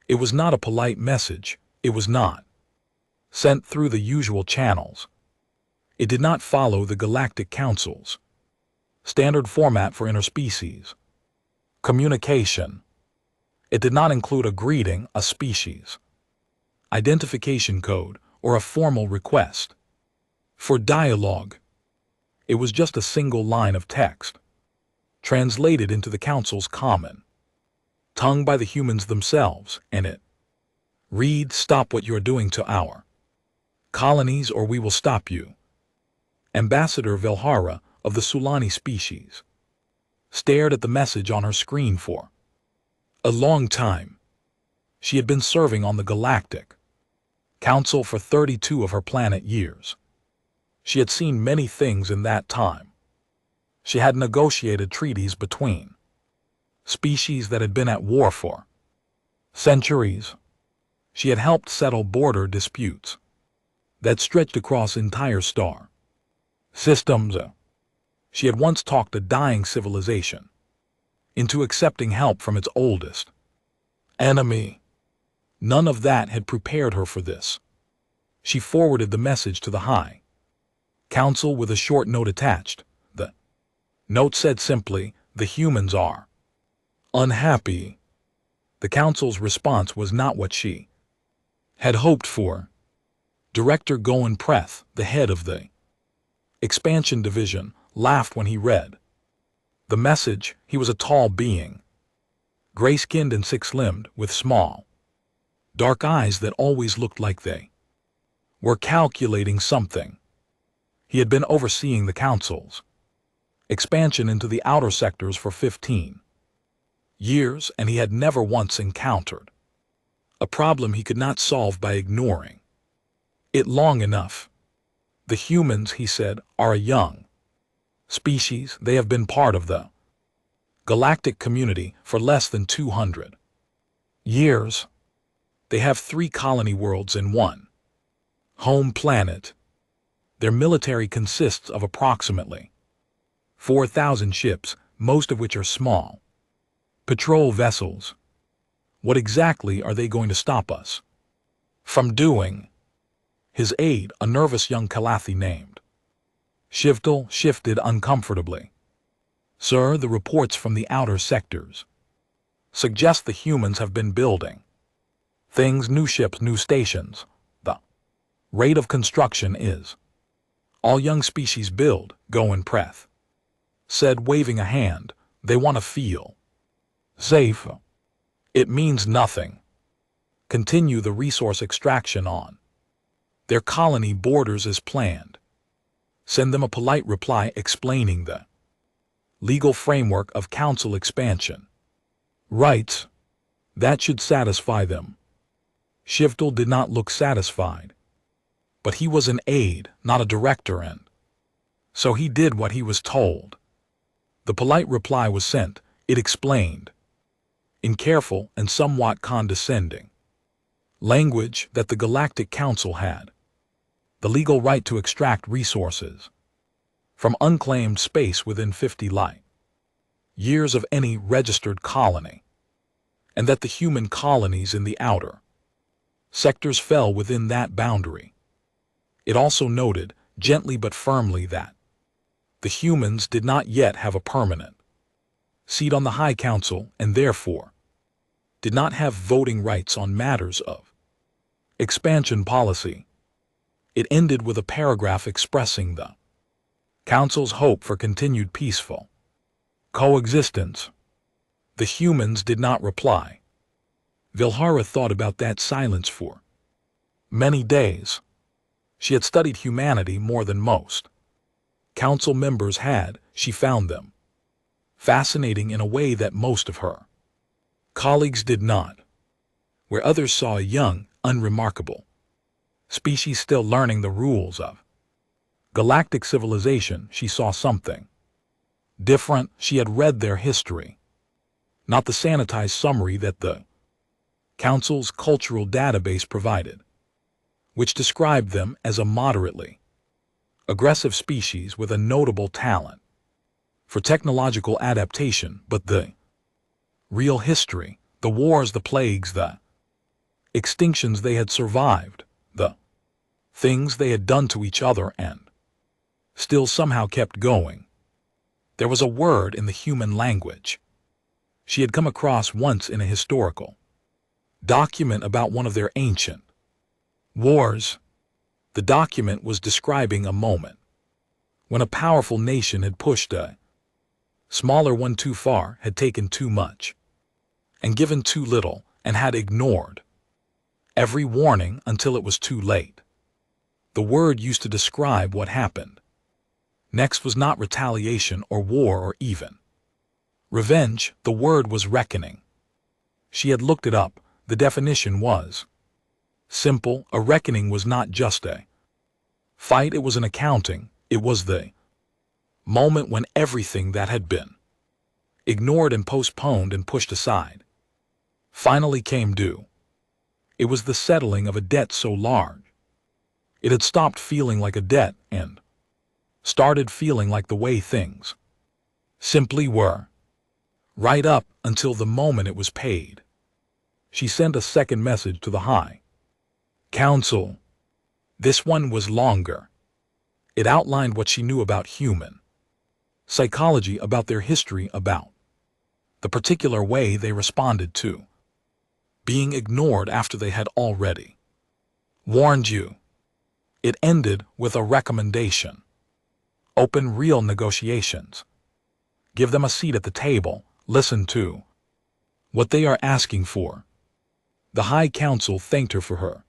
It was not a polite message. It was not sent through the usual channels. It did not follow the Galactic Council's standard format for interspecies communication. It did not include a greeting, a species identification code, or a formal request for dialogue. It was just a single line of text, translated into the Council's common tongue by the humans themselves, and it read, "Stop what you're doing to our colonies or we will stop you." Ambassador Velhara of the Sulani species stared at the message on her screen for a long time. She had been serving on the Galactic Council for 32 of her planet years. She had seen many things in that time. She had negotiated treaties between species that had been at war for centuries. She had helped settle border disputes that stretched across entire star systems. She had once talked a dying civilization into accepting help from its oldest enemy. None of that had prepared her for this. She forwarded the message to the High Council with a short note attached. The note said simply, "The humans are unhappy." The Council's response was not what she had hoped for. Director Goen Preth, the head of the Expansion Division, laughed when he read the message. He was a tall being, gray-skinned and six-limbed, with small, dark eyes that always looked like they were calculating something. He had been overseeing the Council's expansion into the outer sectors for 15 years, and he had never once encountered a problem he could not solve by ignoring it long enough. "The humans," he said, "are a young species. They have been part of the galactic community for less than 200 years. They have 3 colony worlds and 1 home planet. Their military consists of approximately 4,000 ships, most of which are small patrol vessels. What exactly are they going to stop us from doing?" His aide, a nervous young Calathi named Shiftel, shifted uncomfortably. "Sir, the reports from the outer sectors suggest the humans have been building things, new ships, new stations. The rate of construction is all young species build," Goen Preth said, waving a hand. "They want to feel safe." "It means nothing. Continue the resource extraction on their colony borders as planned. Send them a polite reply explaining the legal framework of Council expansion rights. That should satisfy them." Shiftel did not look satisfied. But he was an aide, not a director, and so he did what he was told. The polite reply was sent. It explained, in careful and somewhat condescending language, that the Galactic Council had the legal right to extract resources from unclaimed space within 50 light years of any registered colony, and that the human colonies in the outer sectors fell within that boundary. It also noted, gently but firmly, that the humans did not yet have a permanent seat on the High Council and therefore did not have voting rights on matters of expansion policy. It ended with a paragraph expressing the Council's hope for continued peaceful coexistence. The humans did not reply. Velhara thought about that silence for many days. She had studied humanity more than most Council members had. She found them fascinating in a way that most of her colleagues did not. Where others saw a young, unremarkable species still learning the rules of galactic civilization, she saw something different. She had read their history, not the sanitized summary that the Council's cultural database provided, which described them as a moderately aggressive species with a notable talent for technological adaptation. But the real history, the wars, the plagues, the extinctions they had survived, the things they had done to each other and still somehow kept going. There was a word in the human language she had come across once in a historical document about one of their ancient wars. The document was describing a moment when a powerful nation had pushed a smaller one too far, had taken too much, and given too little, and had ignored every warning until it was too late. The word used to describe what happened next was not retaliation or war or even revenge. The word was reckoning. She had looked it up. The definition was simple. A reckoning was not just a fight, it was an accounting. It was the moment when everything that had been ignored and postponed and pushed aside finally came due. It was the settling of a debt so large it had stopped feeling like a debt and started feeling like the way things simply were, right up until the moment it was paid. She sent a second message to the High Council. This one was longer. It outlined what she knew about human psychology, about their history, about the particular way they responded to being ignored after they had already warned you. It ended with a recommendation. Open real negotiations. Give them a seat at the table. Listen to what they are asking for. The High Council thanked her for her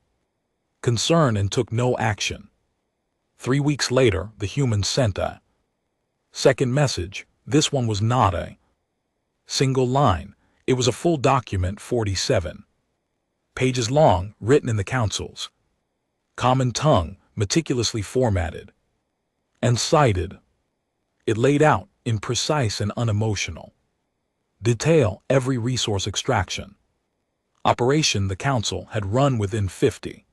concern and took no action. 3 weeks later, the humans sent a second message. This one was not a single line. It was a full document, 47 pages long, written in the Council's common tongue, meticulously formatted and cited. It laid out, in precise and unemotional detail, every resource extraction operation the Council had run within 50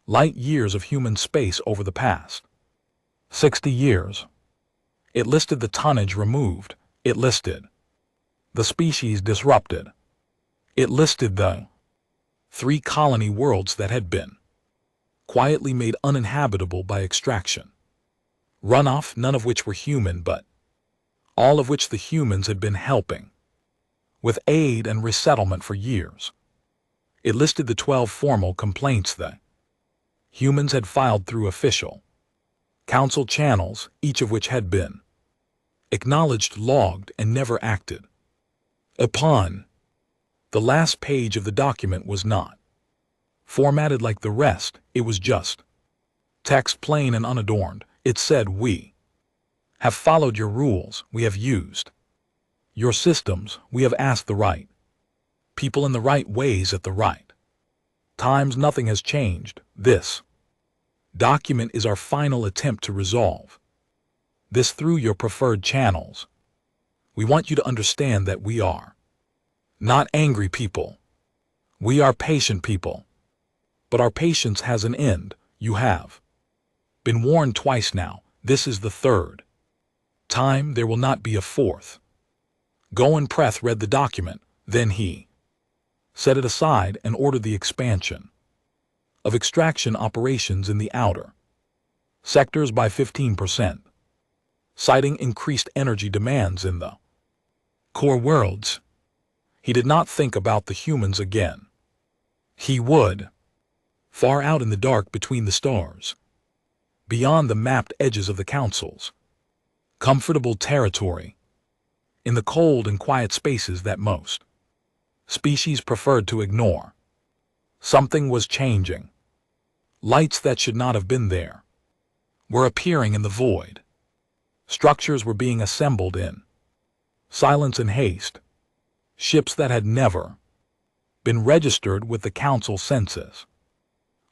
light years of human space over the past 60 years. It listed the tonnage removed. It listed the species disrupted. It listed the 3 colony worlds that had been quietly made uninhabitable by extraction. Runoff, none of which were human, but all of which the humans had been helping with aid and resettlement for years. It listed the 12 formal complaints the humans had filed through official Council channels, each of which had been acknowledged, logged, and never acted upon. The last page of the document was not formatted like the rest. It was just text, plain and unadorned. It said, "We have followed your rules. We have used your systems. We have asked the right people in the right ways at the right times. Nothing has changed. This document is our final attempt to resolve this through your preferred channels. We want you to understand that we are not angry people. We are patient people. But our patience has an end. You have been warned twice now. This is the third time. There will not be a fourth." Goen Preth read the document. Then he set it aside and ordered the expansion of extraction operations in the outer sectors by 15%, citing increased energy demands in the core worlds. He did not think about the humans again. He would, far out in the dark between the stars, beyond the mapped edges of the Council's comfortable territory, in the cold and quiet spaces that most species preferred to ignore, something was changing. Lights that should not have been there were appearing in the void. Structures were being assembled in silence and haste. Ships that had never been registered with the Council census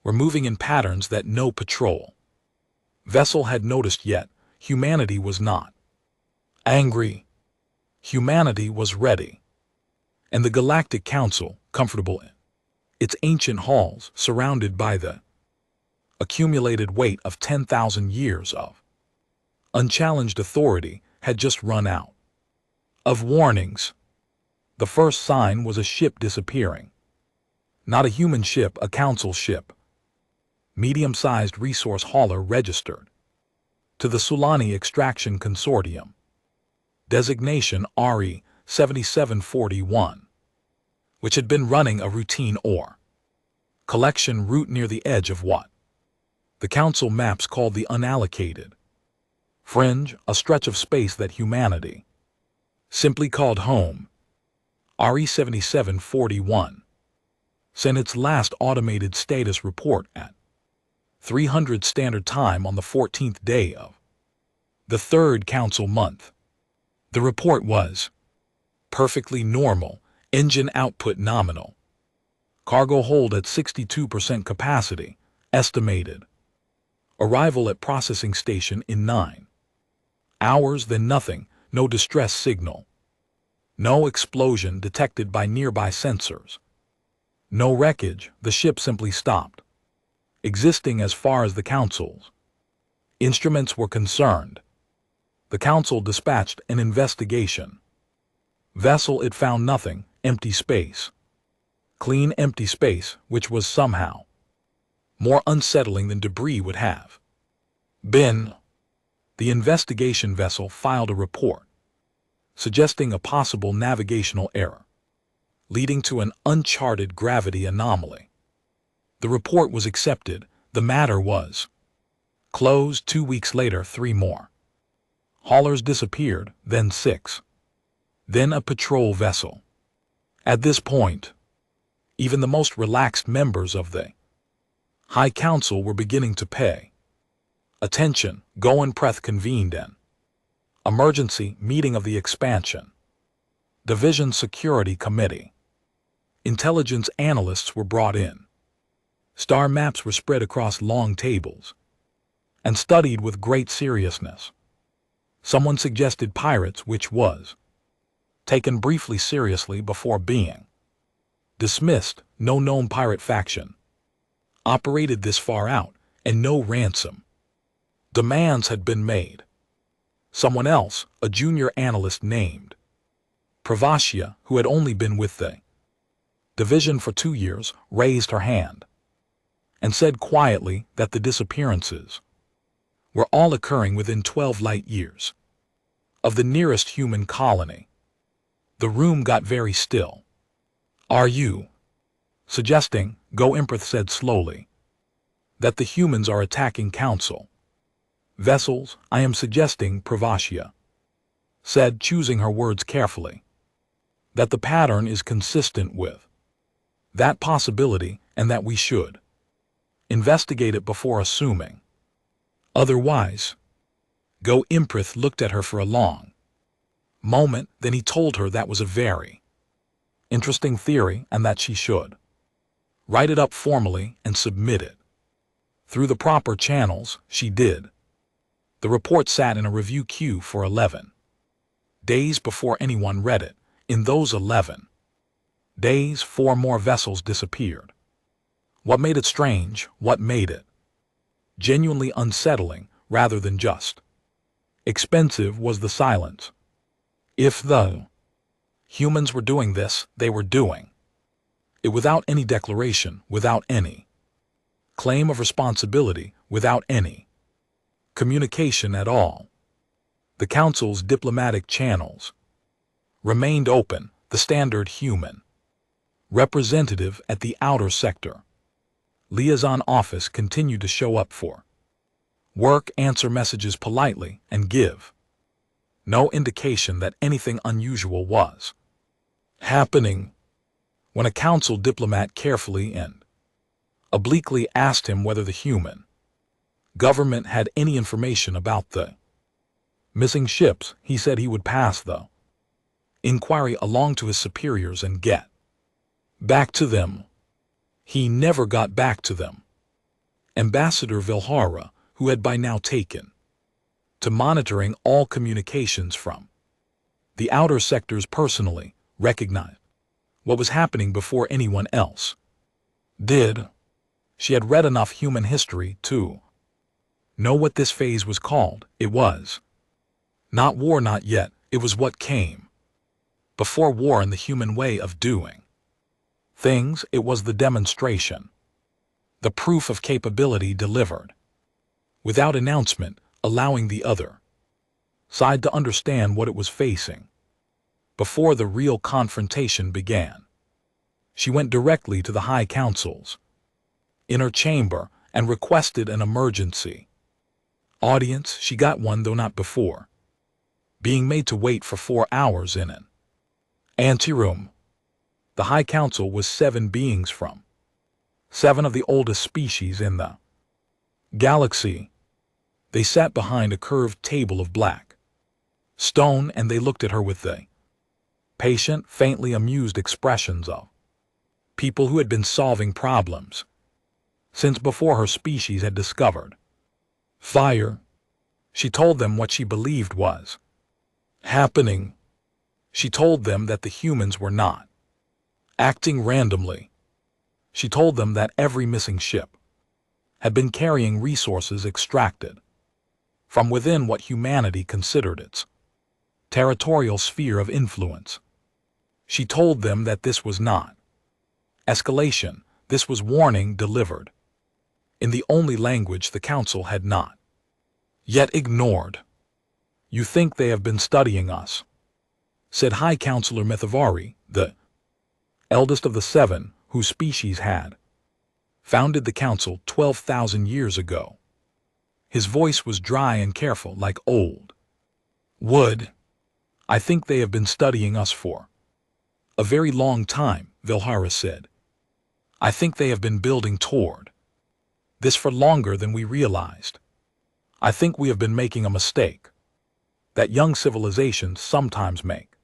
were moving in patterns that no patrol vessel had noticed yet. Humanity was not angry. Humanity was ready. And the Galactic Council, comfortable in its ancient halls, surrounded by the accumulated weight of 10,000 years of unchallenged authority, had just run out of warnings. The first sign was a ship disappearing Not a human ship, a council ship. Medium-sized resource hauler registered to the Sulani Extraction Consortium. Designation RE 7741, which had been running a routine ore collection route near the edge of what the council maps called the unallocated fringe, a stretch of space that humanity simply called home. RE 7741 sent its last automated status report at 300 Standard Time on the 14th day of the third council month. The report was perfectly normal, engine output nominal, cargo hold at 62% capacity, estimated arrival at processing station in 9 hours, then nothing, no distress signal, no explosion detected by nearby sensors, no wreckage, the ship simply stopped existing as far as the council's instruments were concerned. The council dispatched an investigation vessel. It found nothing, empty space. Clean empty space, which was somehow more unsettling than debris would have been. The investigation vessel filed a report suggesting a possible navigational error leading to an uncharted gravity anomaly. The report was accepted. The matter was closed. 2 weeks later, 3 more haulers disappeared, then 6. Then a patrol vessel. At this point, even the most relaxed members of the High Council were beginning to pay attention. Goen Preth convened an emergency meeting of the Expansion Division Security Committee. Intelligence analysts were brought in. Star maps were spread across long tables and studied with great seriousness. Someone suggested pirates, which was taken briefly seriously before being dismissed. No known pirate faction operated this far out, and no ransom demands had been made. Someone else, a junior analyst named Pravasya, who had only been with the division for 2 years, raised her hand and said quietly that the disappearances were all occurring within 12 light years of the nearest human colony. The room got very still. Are you suggesting, Go Imprith said slowly, that the humans are attacking council vessels? I am suggesting, Pravasya said, choosing her words carefully, that the pattern is consistent with that possibility and that we should investigate it before assuming otherwise. Go Imprith looked at her for a long moment, then he told her that was a very interesting theory and that she should write it up formally and submit it through the proper channels. She did. The report sat in a review queue for 11 days before anyone read it. In those 11 days, 4 more vessels disappeared. What made it strange, what made it genuinely unsettling rather than just expensive, was the silence. If the humans were doing this, they were doing it without any declaration, without any claim of responsibility, without any communication at all. The Council's diplomatic channels remained open. The standard human representative at the outer sector liaison office continued to show up for work, answer messages politely, and give no indication that anything unusual was happening. When a council diplomat carefully and obliquely asked him whether the human government had any information about the missing ships, he said he would pass the inquiry along to his superiors and get back to them. He never got back to them. Ambassador Vilhara, who had by now taken to monitoring all communications from the outer sectors personally, recognized what was happening before anyone else did. She had read enough human history to know what this phase was called. It was not war, not yet. It was what came before war in the human way of doing Things, it was the demonstration. The proof of capability delivered. Without announcement, allowing the other side to understand what it was facing. Before the real confrontation began, she went directly to the High Council's inner chamber and requested an emergency audience. She got one, though not before being made to wait for 4 hours in an anteroom. The High Council was 7 beings from 7 of the oldest species in the galaxy. They sat behind a curved table of black stone, and they looked at her with the patient, faintly amused expressions of people who had been solving problems since before her species had discovered fire. She told them what she believed was happening. She told them that the humans were not acting randomly. She told them that every missing ship had been carrying resources extracted from within what humanity considered its territorial sphere of influence. She told them that this was not escalation, this was warning delivered in the only language the Council had not yet ignored. "You think they have been studying us," said High Counselor Methavari, the eldest of the 7, whose species had founded the Council 12,000 years ago. His voice was dry and careful, like old wood. "I think they have been studying us for a very long time," Vilhara said. "I think they have been building toward this for longer than we realized. I think we have been making a mistake that young civilizations sometimes make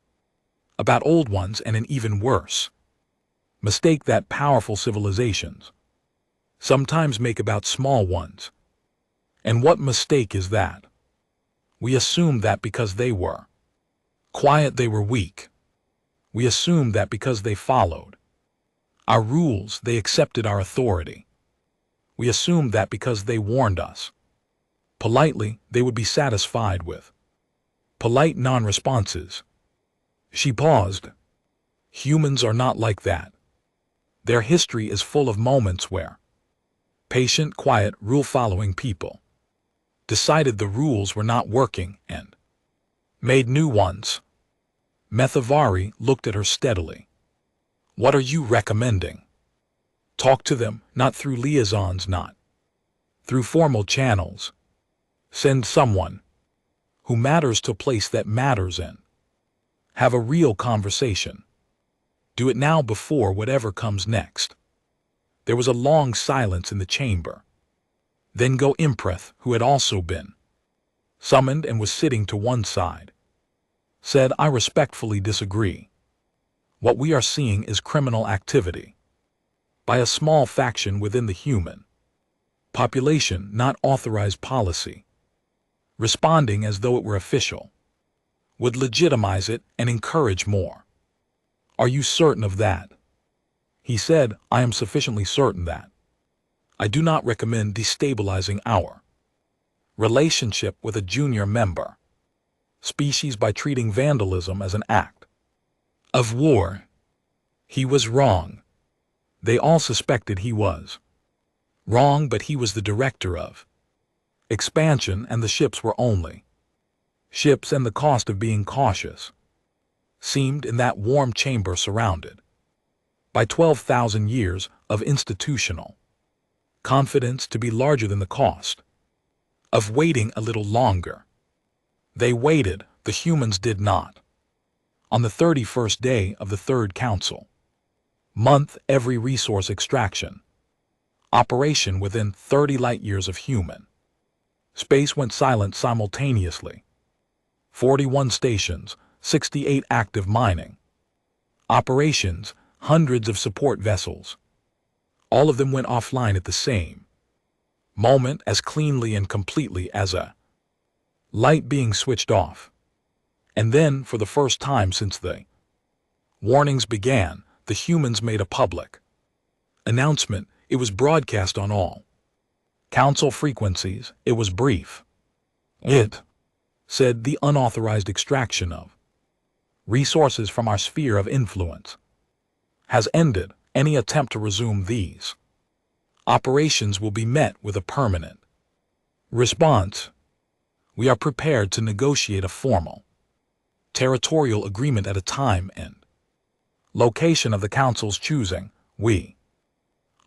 about old ones, and an even worse mistake that powerful civilizations sometimes make about small ones. And what mistake is that? We assume that because they were quiet, they were weak. We assume that because they followed our rules, they accepted our authority. We assume that because they warned us politely, they would be satisfied with polite non-responses." She paused. "Humans are not like that. Their history is full of moments where patient, quiet, rule-following people decided the rules were not working and made new ones." Methavari looked at her steadily. "What are you recommending?" "Talk to them, not through liaisons, not through formal channels. Send someone who matters to a place that matters in. Have a real conversation. Do it now before whatever comes next." There was a long silence in the chamber. Then Go Impreth, who had also been summoned and was sitting to one side, said, "I respectfully disagree. What we are seeing is criminal activity by a small faction within the human population, not authorized policy. Responding as though it were official would legitimize it and encourage more." "Are you certain of that?" He said, "I am sufficiently certain that I do not recommend destabilizing our relationship with a junior member species by treating vandalism as an act of war." He was wrong. They all suspected he was wrong, but he was the director of expansion, and the ships were only ships, and the cost of being cautious seemed in that warm chamber surrounded by 12,000 years of institutional confidence to be larger than the cost of waiting a little longer. They waited, the humans did not. On the 31st day of the 3rd Council month, every resource extraction operation within 30 light-years of human space went silent simultaneously. 41 stations, 68 active mining operations, hundreds of support vessels. All of them went offline at the same moment, as cleanly and completely as a light being switched off. And then, for the first time since the warnings began, the humans made a public announcement. It was broadcast on all council frequencies. It was brief. It said, "The unauthorized extraction of resources from our sphere of influence has ended, Any attempt to resume these operations will be met with a permanent response. We are prepared to negotiate a formal territorial agreement at a time and location of the Council's choosing. We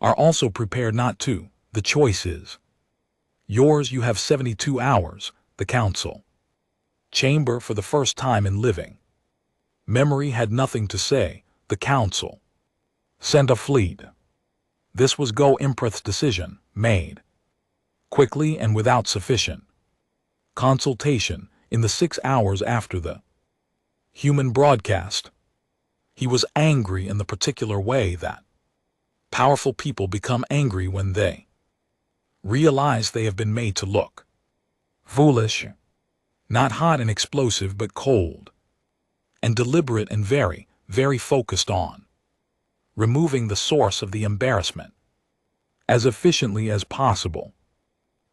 are also prepared not to. The choice is yours. You have 72 hours. The Council chamber, for the first time in living memory, had nothing to say. The Council sent a fleet. This was Go Impreth's decision, made quickly and without sufficient consultation. In the 6 hours after the human broadcast, he was angry in the particular way that powerful people become angry when they realize they have been made to look foolish. Not hot and explosive, but cold and deliberate and very, very focused on removing the source of the embarrassment as efficiently as possible.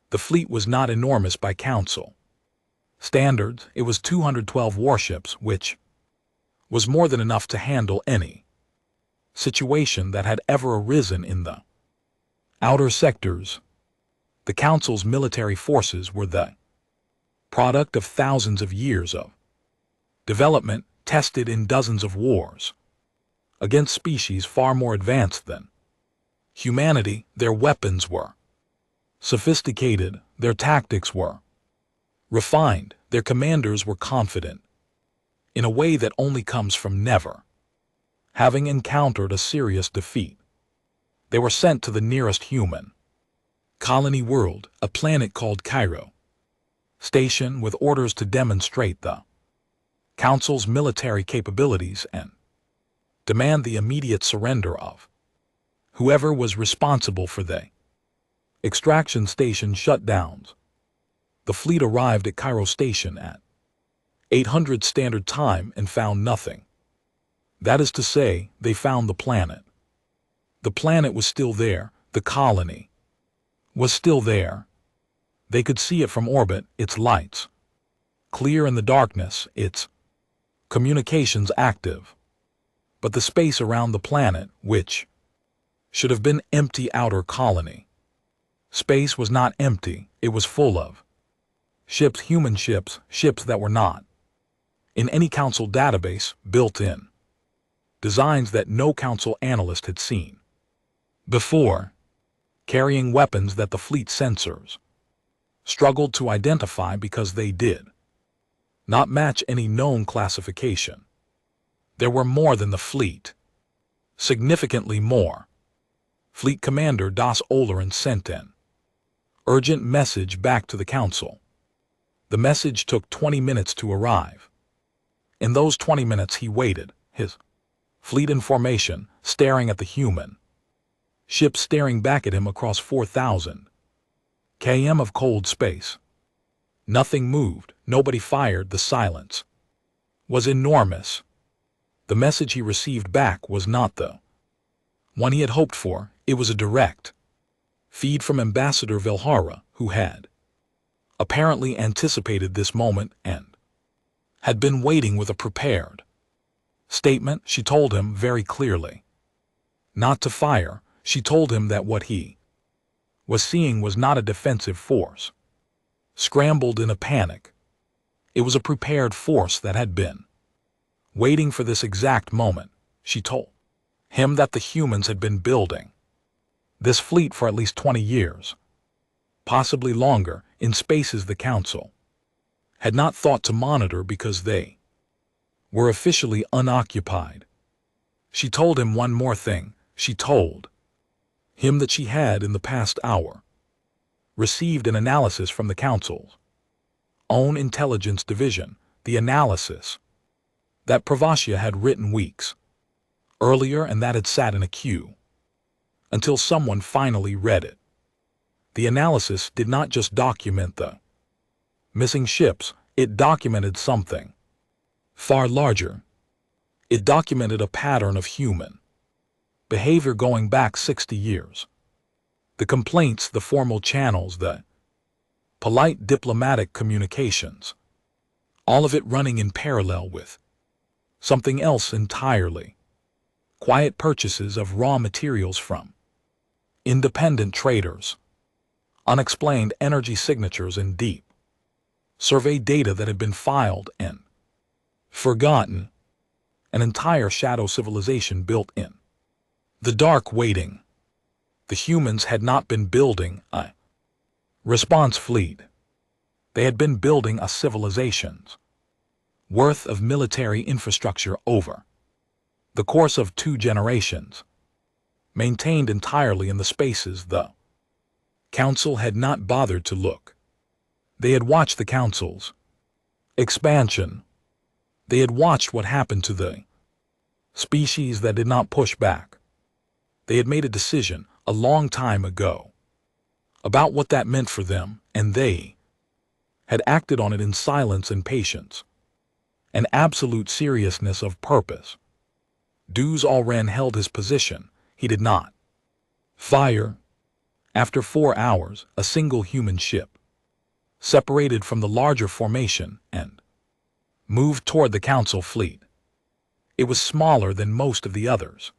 The fleet was not enormous by Council standards. It was 212 warships, which was more than enough to handle any situation that had ever arisen in the outer sectors. The Council's military forces were the product of thousands of years of development, tested in dozens of wars against species far more advanced than humanity. Their weapons were sophisticated, their tactics were refined, their commanders were confident in a way that only comes from never having encountered a serious defeat. They were sent to the nearest human colony world, a planet called Cairo Station, with orders to demonstrate the Council's military capabilities and demand the immediate surrender of whoever was responsible for the extraction station shutdowns. The fleet arrived at Cairo Station at 800 Standard Time and found nothing. That is to say, they found the planet. The planet was still there. The colony was still there. They could see it from orbit, its lights clear in the darkness, its communications active. But the space around the planet, which should have been empty outer colony space, was not empty. It was full of ships, human ships, ships that were not in any Council database, built in designs that no Council analyst had seen before, carrying weapons that the fleet sensors struggled to identify because they did not match any known classification. There were more than the fleet, significantly more. Fleet Commander Das Olerin sent an urgent message back to the Council. The message took 20 minutes to arrive. In those 20 minutes he waited, his fleet in formation, staring at the human ships staring back at him across 4,000 km of cold space. Nothing moved, nobody fired. The silence was enormous. The message he received back was not the one he had hoped for. It was a direct feed from Ambassador Velhara, who had apparently anticipated this moment and had been waiting with a prepared statement. She told him very clearly not to fire. She told him that what he was seeing was not a defensive force scrambled in a panic. It was a prepared force that had been waiting for this exact moment. She told him that the humans had been building this fleet for at least 20 years, possibly longer, in spaces the Council had not thought to monitor because they were officially unoccupied. She told him one more thing. She told him that she had, in the past hour, received an analysis from the Council's own intelligence division, the analysis that Pravasya had written weeks earlier and that had sat in a queue until someone finally read it. The analysis did not just document the missing ships, it documented something far larger. It documented a pattern of human behavior going back 60 years. The complaints, the formal channels, the polite diplomatic communications, all of it running in parallel with something else entirely. quiet purchases of raw materials from independent traders, unexplained energy signatures in deep survey data that had been filed and forgotten, an entire shadow civilization built in the dark waiting. The humans had not been building a response fleet. They had been building a civilization's worth of military infrastructure over the course of 2 generations, maintained entirely in the spaces the Council had not bothered to look. They had watched the Council's expansion. They had watched what happened to the species that did not push back. They had made a decision a long time ago about what that meant for them, and they had acted on it in silence and patience, an absolute seriousness of purpose. Duz Alren held his position. He did not fire. After 4 hours, a single human ship separated from the larger formation and moved toward the Council fleet. It was smaller than most of the others.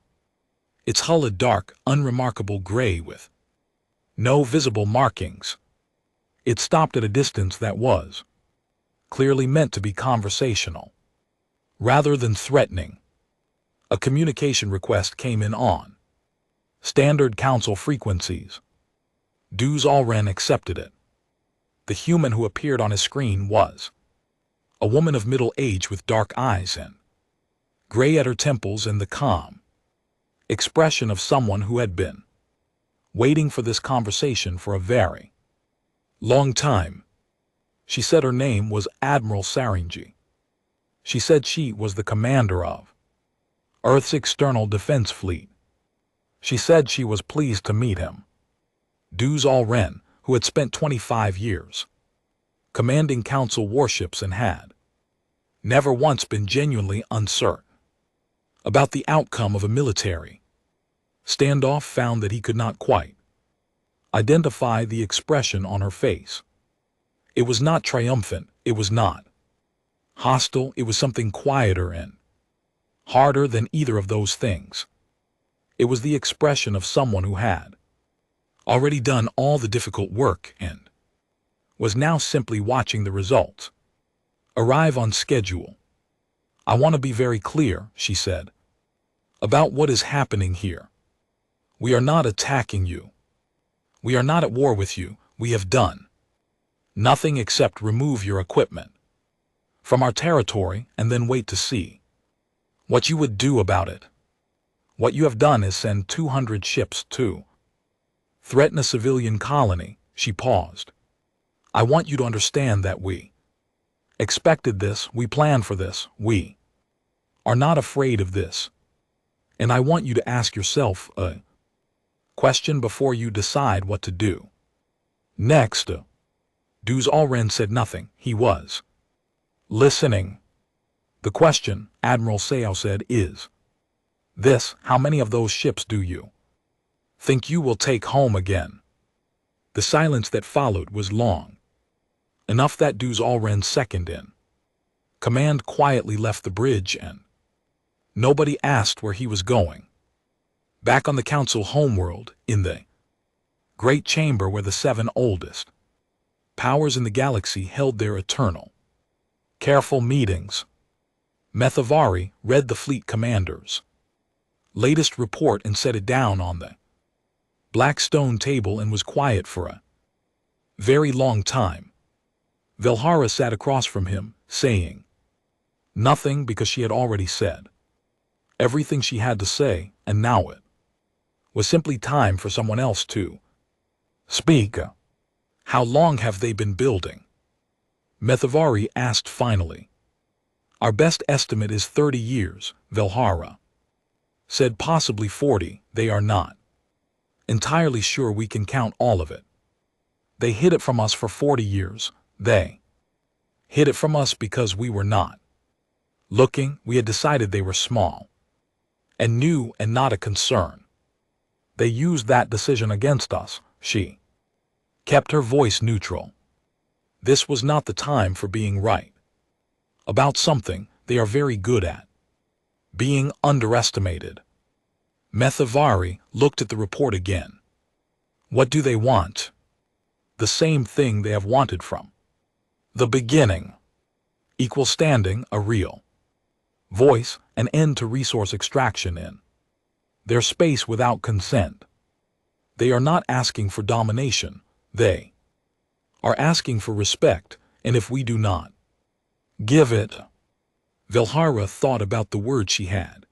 Its hull a dark, unremarkable gray with no visible markings. It stopped at a distance that was clearly meant to be conversational, rather than threatening. A communication request came in on standard Council frequencies. Duz Alren accepted it. The human who appeared on his screen was a woman of middle age with dark eyes and gray at her temples and the calm expression of someone who had been waiting for this conversation for a very long time. She said her name was Admiral Sarinji. She said she was the commander of Earth's external defense fleet. She said she was pleased to meet him. Duz Alren, who had spent 25 years commanding Council warships and had never once been genuinely uncertain about the outcome of a military standoff, found that he could not quite identify the expression on her face. It was not triumphant, it was not hostile, it was something quieter and harder than either of those things. It was the expression of someone who had already done all the difficult work and was now simply watching the results arrive on schedule. I want to be very clear, she said, about what is happening here. We are not attacking you. We are not at war with you. We have done nothing except remove your equipment from our territory and then wait to see what you would do about it. What you have done is send 200 ships to threaten a civilian colony. She paused. I want you to understand that we expected this, we planned for this, we are not afraid of this. And I want you to ask yourself a question before you decide what to do. Next, Duz Alren said nothing. He was listening. The question, Admiral Sao said, is this: how many of those ships do you think you will take home again? The silence that followed was long enough that Duz Alren's second in command quietly left the bridge and nobody asked where he was going. Back on the Council homeworld, in the great chamber where the 7 oldest powers in the galaxy held their eternal, careful meetings, Methavari read the fleet commander's latest report and set it down on the black stone table and was quiet for a very long time. Velhara sat across from him, saying nothing because she had already said everything she had to say, and now it was simply time for someone else to speak. How long have they been building? Methavari asked finally. Our best estimate is 30 years, Velhara said. Possibly 40, they are not entirely sure we can count all of it. They hid it from us for 40 years. They hid it from us because we were not looking. We had decided they were small and new and not a concern. They used that decision against us. She kept her voice neutral. This was not the time for being right about something. They are very good at being underestimated. Methavari looked at the report again. What do they want? The same thing they have wanted from the beginning. Equal standing, a real voice, an end to resource extraction in their space without consent. They are not asking for domination. They are asking for respect, and if we do not give it. Vilhara thought about the word she had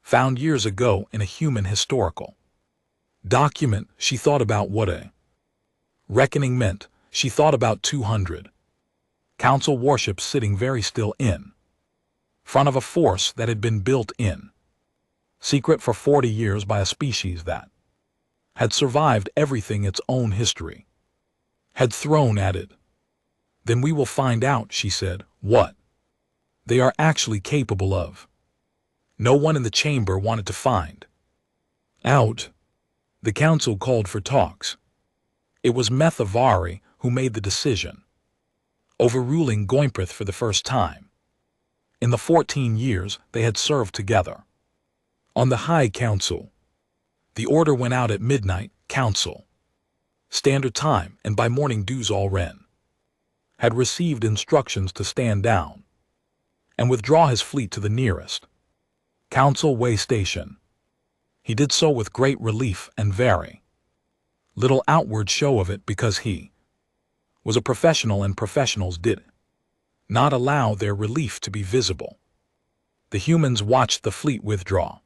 found years ago in a human historical document. She thought about what a reckoning meant. She thought about 200 council warships sitting very still in front of a force that had been built in secret for 40 years by a species that had survived everything its own history had thrown at it. Then we will find out, she said, what they are actually capable of. No one in the chamber wanted to find out. The council called for talks. It was Methavari who made the decision, overruling Goimprith for the first time. In the 14 years they had served together on the High Council. The order went out at midnight, Council Standard Time, and by morning Duzal Ren had received instructions to stand down and withdraw his fleet to the nearest Council Way station. He did so with great relief and very little outward show of it because he was a professional and professionals did not allow their relief to be visible. The humans watched the fleet withdraw.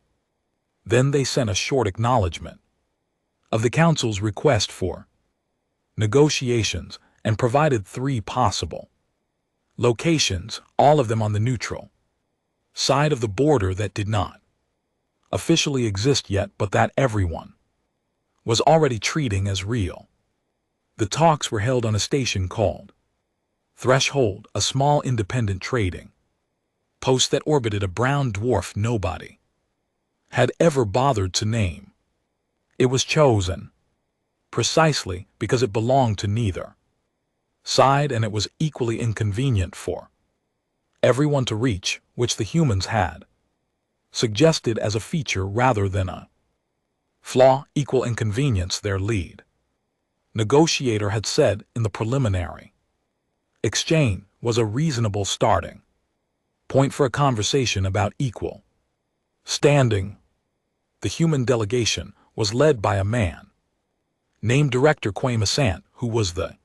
Then they sent a short acknowledgement of the Council's request for negotiations and provided 3 possible locations, all of them on the neutral side of the border that did not officially exist yet but that everyone was already treating as real. The talks were held on a station called Threshold, a small independent trading post that orbited a brown dwarf nobody had ever bothered to name. It was chosen precisely because it belonged to neither side and it was equally inconvenient for everyone to reach, which the humans had suggested as a feature rather than a flaw. Equal inconvenience, their lead negotiator had said in the preliminary exchange, was a reasonable starting point for a conversation about equal standing. The human delegation was led by a man named Director Quamasant, who was the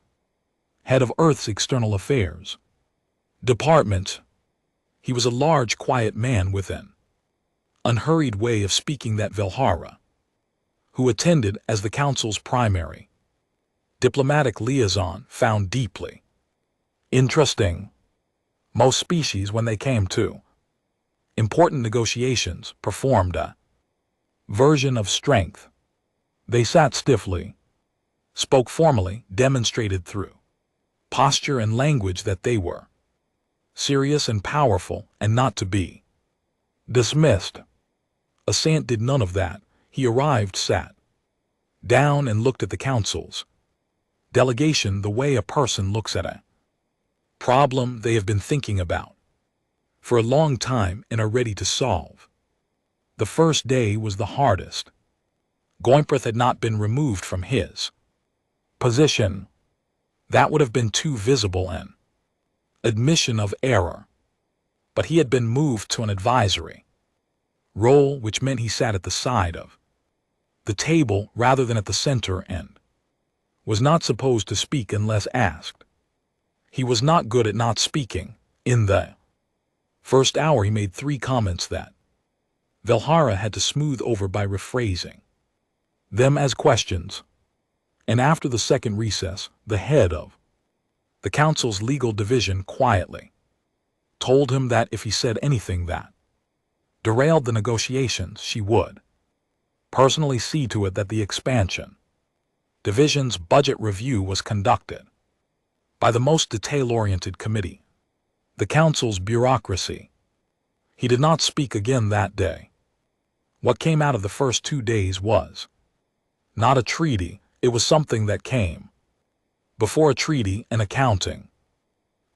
head of Earth's External Affairs Department. He was a large, quiet man with an unhurried way of speaking that Vilhara, who attended as the Council's primary diplomatic liaison, found deeply interesting. Most species, when they came to important negotiations, performed a version of strength. They sat stiffly, spoke formally, demonstrated through posture and language that they were serious and powerful and not to be dismissed. Asant did none of that. He arrived, sat down and looked at the Council's delegation the way a person looks at a problem they have been thinking about for a long time and are ready to solve. The first day was the hardest. Goimprith had not been removed from his position. That would have been too visible an admission of error. But he had been moved to an advisory role, which meant he sat at the side of the table rather than at the center and was not supposed to speak unless asked. He was not good at not speaking. In the first hour he made 3 comments that Vilhara had to smooth over by rephrasing them as questions. And after the second recess, the head of the Council's legal division quietly told him that if he said anything that derailed the negotiations, she would personally see to it that the expansion division's budget review was conducted by the most detail-oriented committee, the Council's bureaucracy. He did not speak again that day. What came out of the first 2 days was not a treaty. It was something that came before a treaty, and accounting.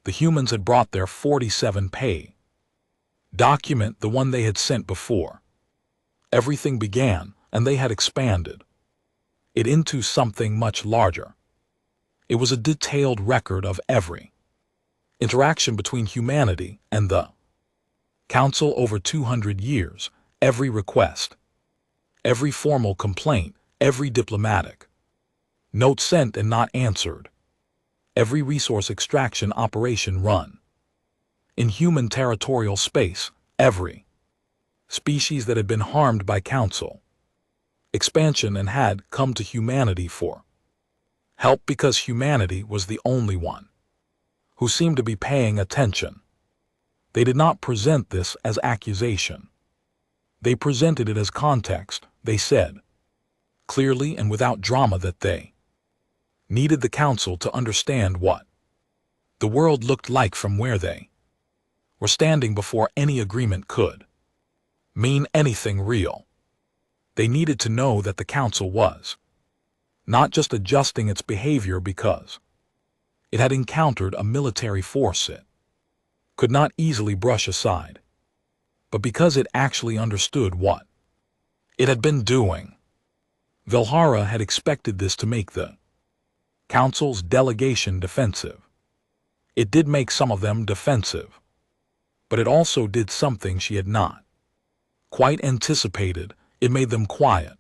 The humans had brought their 47-page document, the one they had sent before, everything began, and they had expanded it into something much larger. It was a detailed record of every interaction between humanity and the Council over 200 years, every request, every formal complaint, every diplomatic note sent and not answered, every resource extraction operation run in human territorial space, every species that had been harmed by Council expansion and had come to humanity for help because humanity was the only one who seemed to be paying attention. They did not present this as accusation. They presented it as context. They said, clearly and without drama, that they needed the Council to understand what the world looked like from where they were standing before any agreement could mean anything real. They needed to know that the Council was not just adjusting its behavior because it had encountered a military force it could not easily brush aside, but because it actually understood what it had been doing. Velhara had expected this to make the Council's delegation defensive. It did make some of them defensive, but it also did something she had not quite anticipated. It made them quiet.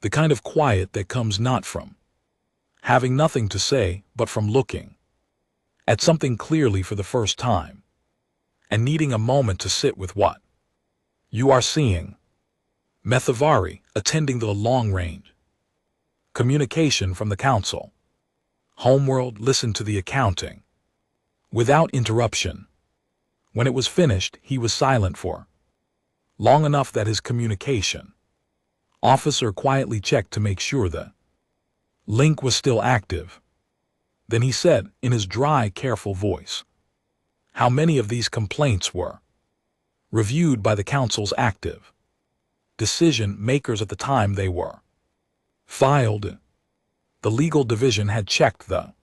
The kind of quiet that comes not from having nothing to say, but from looking at something clearly for the first time and needing a moment to sit with what you are seeing. Methavari, attending the long-range communication from the Council. Homeworld listened to the accounting without interruption. When it was finished, he was silent for long enough that his communication officer quietly checked to make sure the link was still active. Then he said, in his dry, careful voice, how many of these complaints were reviewed by the Council's active decision makers at the time they were filed. The legal division had checked the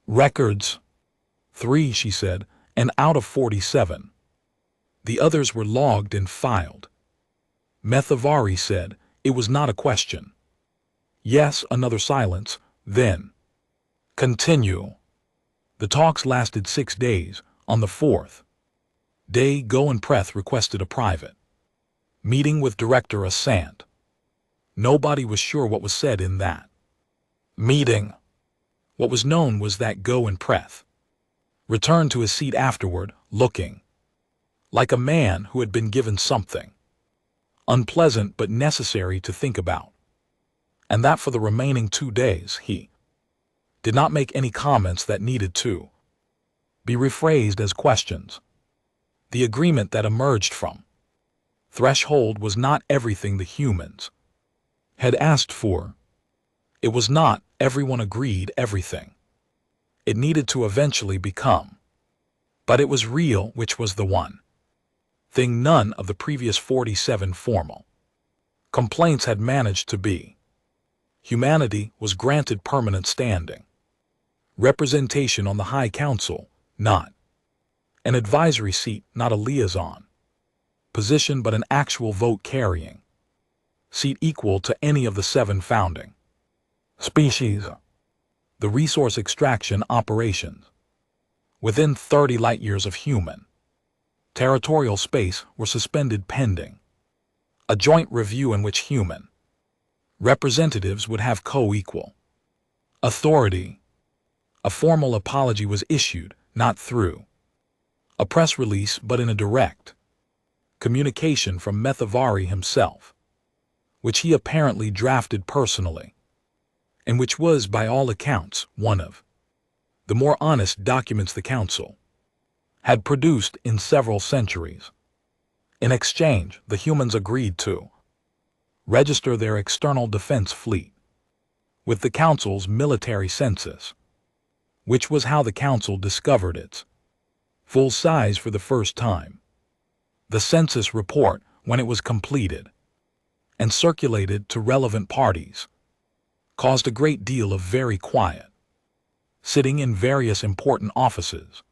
records. 3, she said, and out of 47. The others were logged and filed. Methavari said, it was not a question. Yes, another silence, then continue. The talks lasted 6 days. On the 4th day, Go and Preth requested a private meeting with Director Asant. Nobody was sure what was said in that meeting. What was known was that Go and Preth returned to his seat afterward, looking like a man who had been given something unpleasant but necessary to think about, and that for the remaining 2 days he did not make any comments that needed to be rephrased as questions. The agreement that emerged from Threshold was not everything the humans had asked for. It was not everyone agreed everything it needed to eventually become. But it was real, which was the one thing none of the previous 47 formal complaints had managed to be. Humanity was granted permanent standing, representation on the High Council, not an advisory seat, not a liaison position, but an actual vote-carrying seat equal to any of the 7 founding species. The resource extraction operations within 30 light-years of human territorial space were suspended pending a joint review in which human representatives would have co-equal authority. A formal apology was issued, not through a press release but in a direct communication from Methavari himself, which he apparently drafted personally, and which was, by all accounts, one of the more honest documents the Council had produced in several centuries. In exchange, the humans agreed to register their external defense fleet with the Council's military census, which was how the Council discovered its full size for the first time. The census report, when it was completed and circulated to relevant parties, caused a great deal of very quiet sitting in various important offices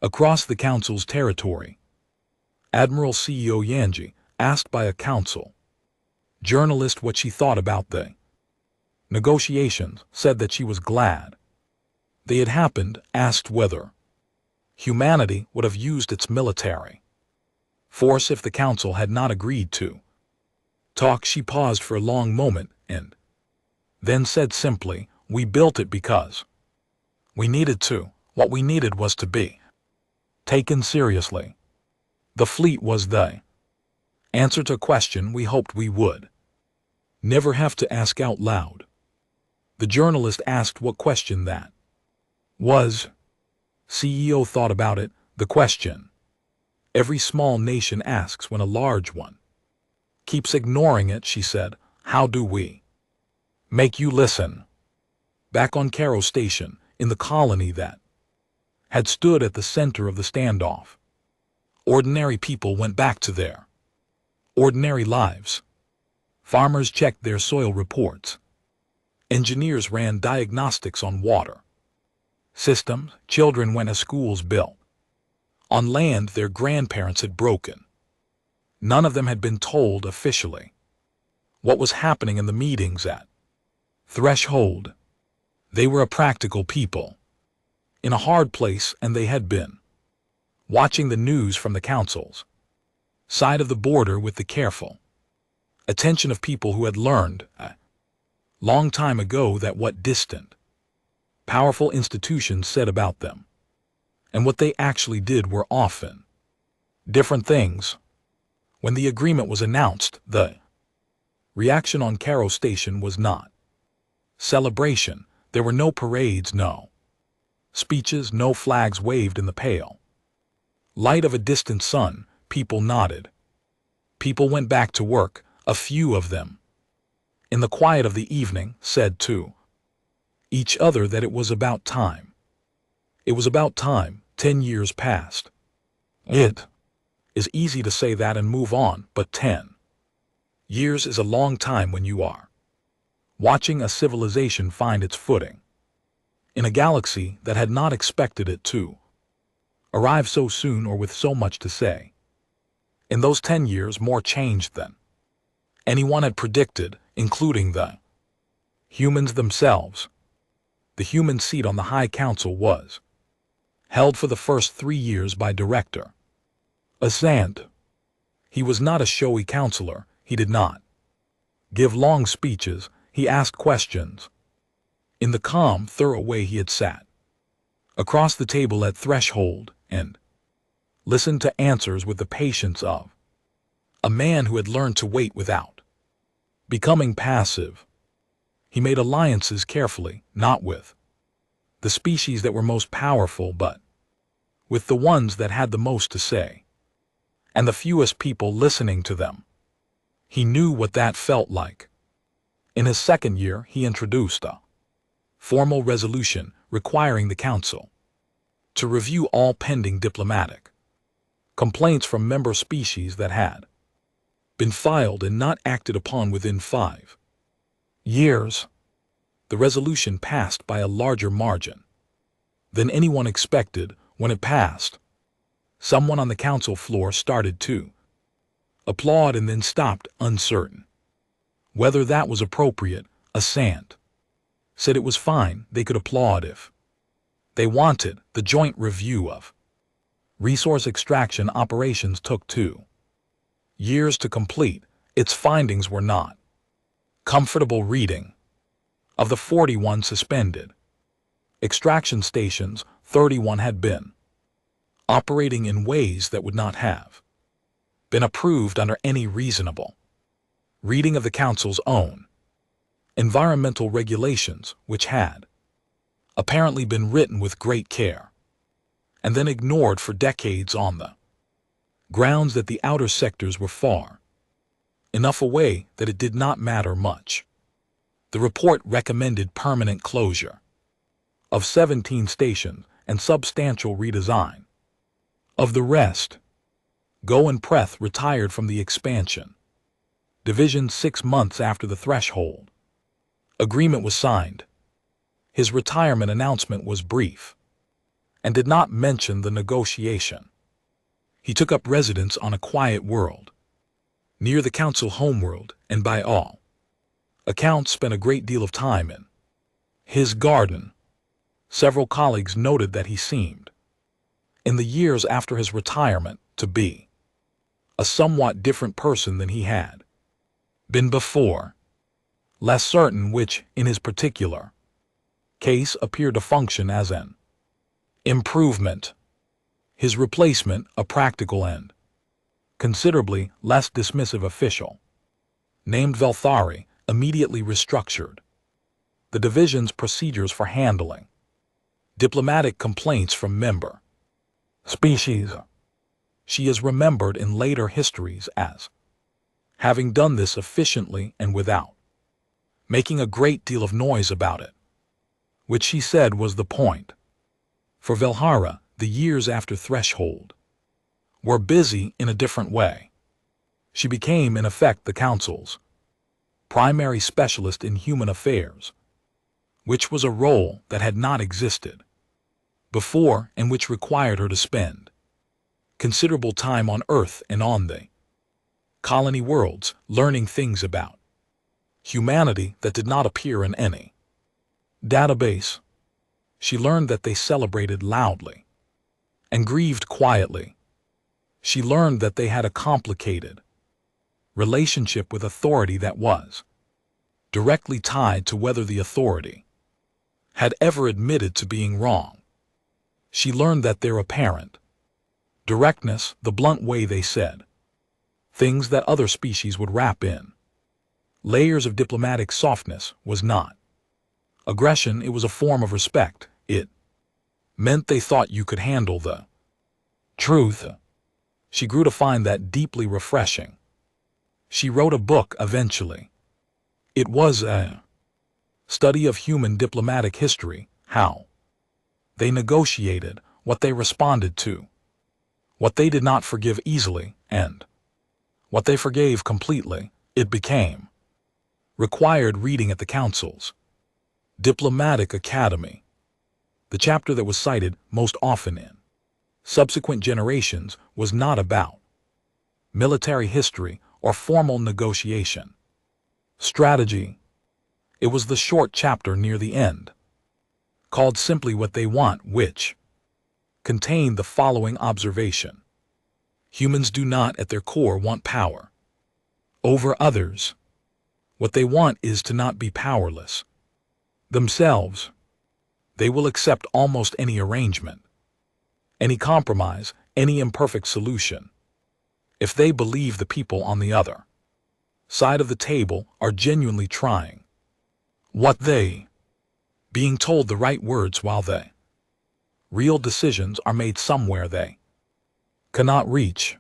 across the Council's territory. Admiral CEO Yanji, Asked by a counsel journalist what she thought about the negotiations, said that she was glad they had happened, asked whether humanity would have used its military force if the council had not agreed to talk. She paused for a long moment and then said simply, "We built it because we needed to. What we needed was to be taken seriously. The fleet was the answer to a question we hoped we would never have to ask out loud." The journalist asked what question that was. CEO thought about it. The question every small nation asks when a large one keeps ignoring it, she said. How do we make you listen? Back on Cairo Station, in the colony that had stood at the center of the standoff, ordinary people went back to their ordinary lives. Farmers checked their soil reports. Engineers ran diagnostics on water systems. Children went to schools built on land their grandparents had broken. None of them had been told officially what was happening in the meetings at Threshold. They were a practical people in a hard place, and they had been watching the news from the council's side of the border with the careful attention of people who had learned a long time ago that what distant, powerful institutions said about them and what they actually did were often different things. When the agreement was announced, the reaction on Cairo Station was not celebration. There were no parades, no speeches, no flags waved in the pale light of a distant sun. People nodded. People went back to work. A few of them, in the quiet of the evening, said to each other that it was about time. It was about time. 10 years passed. It is easy to say that and move on, but 10 years is a long time when you are watching a civilization find its footing in a galaxy that had not expected it to arrive so soon or with so much to say. In those 10 years, more changed than anyone had predicted, including the humans themselves. The human seat on the High Council was held for the first 3 years by Director Asant. He was not a showy counselor. He did not give long speeches. He asked questions in the calm, thorough way he had sat across the table at Threshold and listened to answers with the patience of a man who had learned to wait without becoming passive. He made alliances carefully, not with the species that were most powerful, but with the ones that had the most to say, and the fewest people listening to them. He knew what that felt like. In his second year, he introduced a formal resolution requiring the Council to review all pending diplomatic complaints from member species that had been filed and not acted upon within 5 years. The resolution passed by a larger margin than anyone expected. When it passed, someone on the council floor started to applaud and then stopped, uncertain whether that was appropriate. Asant said it was fine. They could applaud if they wanted. The joint review of resource extraction operations took 2 years to complete. Its findings were not comfortable reading. Of the 41 suspended extraction stations, 31 had been operating in ways that would not have been approved under any reasonable reading of the Council's own environmental regulations, which had apparently been written with great care and then ignored for decades on the grounds that the outer sectors were far enough away that it did not matter much. The report recommended permanent closure of 17 stations and substantial redesign of the rest. Go and Preth retired from the expansion division 6 months after the Threshold agreement was signed. His retirement announcement was brief and did not mention the negotiation. He took up residence on a quiet world near the council homeworld, and by all accounts spent a great deal of time in his garden. Several colleagues noted that he seemed, in the years after his retirement, to be a somewhat different person than he had been before, less certain, which, in his particular case, appeared to function as an improvement. His replacement, a practical and considerably less dismissive official, named Velthari, immediately restructured the division's procedures for handling diplomatic complaints from member species. She is remembered in later histories as having done this efficiently and without making a great deal of noise about it, which she said was the point. For Velhara, the years after Threshold were busy in a different way. She became, in effect, the council's primary specialist in human affairs, which was a role that had not existed before and which required her to spend considerable time on Earth and on the colony worlds learning things about humanity that did not appear in any database. She learned that they celebrated loudly and grieved quietly. She learned that they had a complicated relationship with authority that was directly tied to whether the authority had ever admitted to being wrong. She learned that their apparent directness, the blunt way they said things that other species would wrap in layers of diplomatic softness, was not aggression. It was a form of respect. It meant they thought you could handle the truth. She grew to find that deeply refreshing. She wrote a book eventually. It was a study of human diplomatic history, how they negotiated, what they responded to, what they did not forgive easily, and what they forgave completely. It became required reading at the council's Diplomatic Academy. The chapter that was cited most often in subsequent generations was not about military history or formal negotiation strategy. It was the short chapter near the end, called simply What They Want, which contained the following observation: humans do not at their core want power over others. What they want is to not be powerless themselves. They will accept almost any arrangement, any compromise, any imperfect solution, if they believe the people on the other side of the table are genuinely trying what they being told the right words while they real decisions are made somewhere they cannot reach.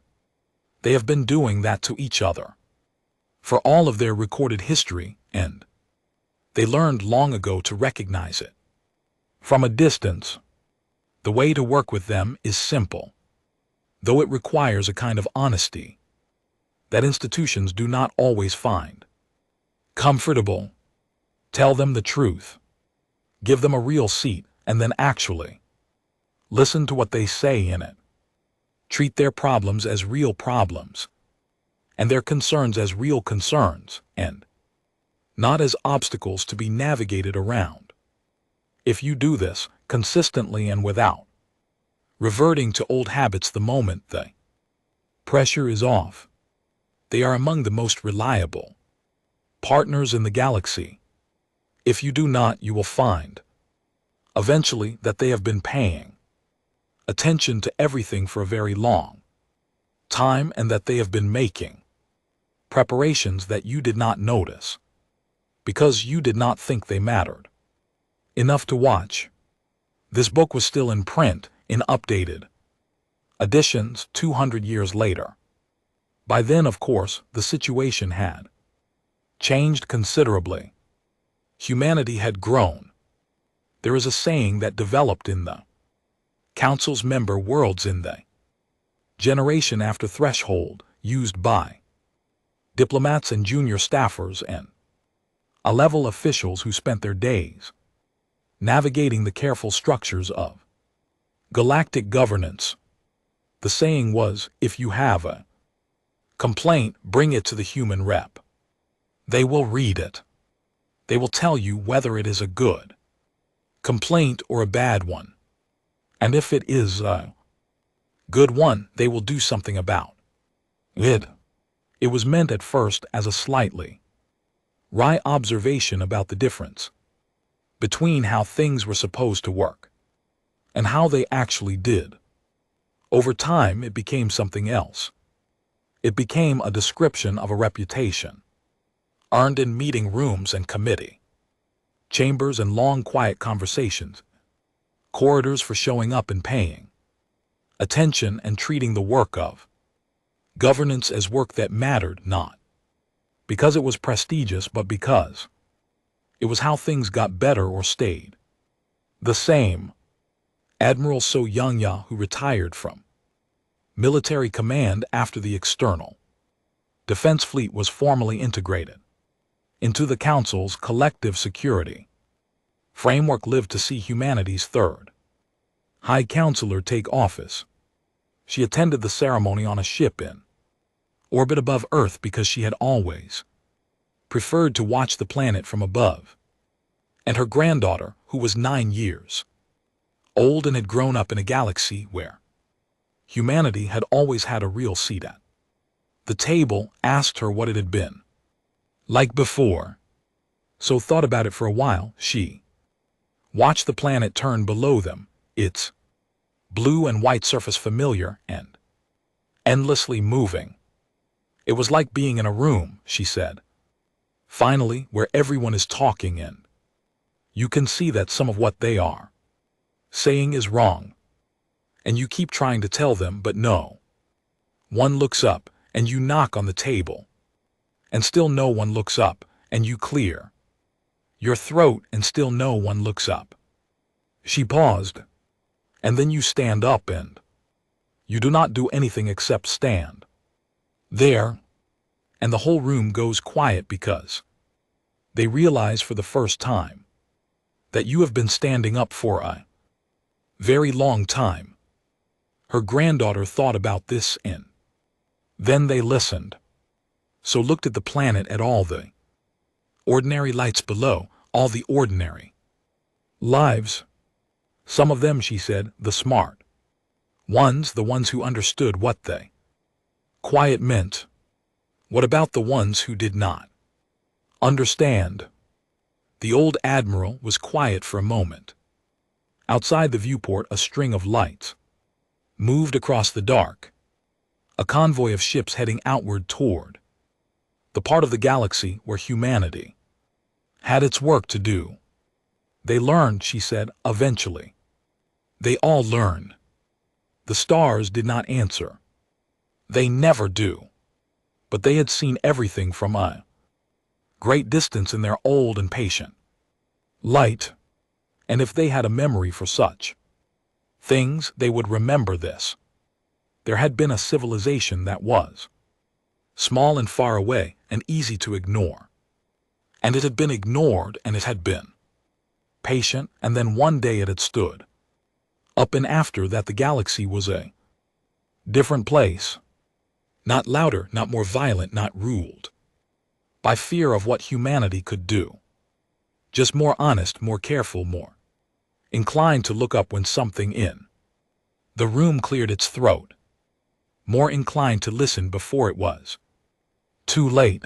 They have been doing that to each other for all of their recorded history, and they learned long ago to recognize it from a distance. The way to work with them is simple, though it requires a kind of honesty that institutions do not always find comfortable. Tell them the truth, give them a real seat, and then actually listen to what they say in it. Treat their problems as real problems, and their concerns as real concerns, and not as obstacles to be navigated around. If you do this consistently and without reverting to old habits the moment the pressure is off, they are among the most reliable partners in the galaxy. If you do not, you will find eventually that they have been paying attention to everything for a very long time, and that they have been making preparations that you did not notice because you did not think they mattered enough to watch. This book was still in print in updated editions 200 years later. By then, of course, the situation had changed considerably. Humanity had grown. There is a saying that developed in the Council's member worlds in the generation after Threshold, used by diplomats and junior staffers and A-level officials who spent their days navigating the careful structures of galactic governance. The saying was, if you have a Complaint, bring it to the human rep. They will read it. They will tell you whether it is a good complaint or a bad one. And if it is a good one, they will do something about it. It was meant at first as a slightly wry observation about the difference between how things were supposed to work and how they actually did. Over time, it became something else. It became a description of a reputation, earned in meeting rooms and committee chambers and long quiet conversations, corridors for showing up and paying attention and treating the work of governance as work that mattered, not because it was prestigious, but because it was how things got better or stayed the same. Admiral So Young-ya, who retired from military command after the external defense fleet was formally integrated into the Council's collective security framework, lived to see humanity's third High Counselor take office. She attended the ceremony on a ship in orbit above Earth because she had always preferred to watch the planet from above. And her granddaughter, who was 9 years old and had grown up in a galaxy where humanity had always had a real seat at the table, asked her what it had been like before. So thought about it for a while. She watched the planet turn below them, its blue and white surface familiar and endlessly moving. It was like being in a room, she said, finally, where everyone is talking and you can see that some of what they are saying is wrong. And you keep trying to tell them, but no one looks up, and you knock on the table, and still no one looks up, and you clear your throat, and still no one looks up. She paused, and then you stand up, and you do not do anything except stand there, and the whole room goes quiet because they realize for the first time that you have been standing up for a very long time. Her granddaughter thought about this, and then they listened. So looked at the planet, at all the ordinary lights below, all the ordinary lives. Some of them, she said, the smart ones, the ones who understood what they quiet meant. What about the ones who did not understand? The old admiral was quiet for a moment. Outside the viewport, a string of lights moved across the dark, a convoy of ships heading outward toward the part of the galaxy where humanity had its work to do. They learned, she said, eventually. They all learn. The stars did not answer. They never do. But they had seen everything from a great distance in their old and patient light. And if they had a memory for such things, they would remember this. There had been a civilization that was small and far away and easy to ignore. And it had been ignored, and it had been patient, and then one day it had stood up, and after that the galaxy was a different place. Not louder, not more violent, not ruled by fear of what humanity could do. Just more honest, more careful, more inclined to look up when something in the room cleared its throat, more inclined to listen before it was too late.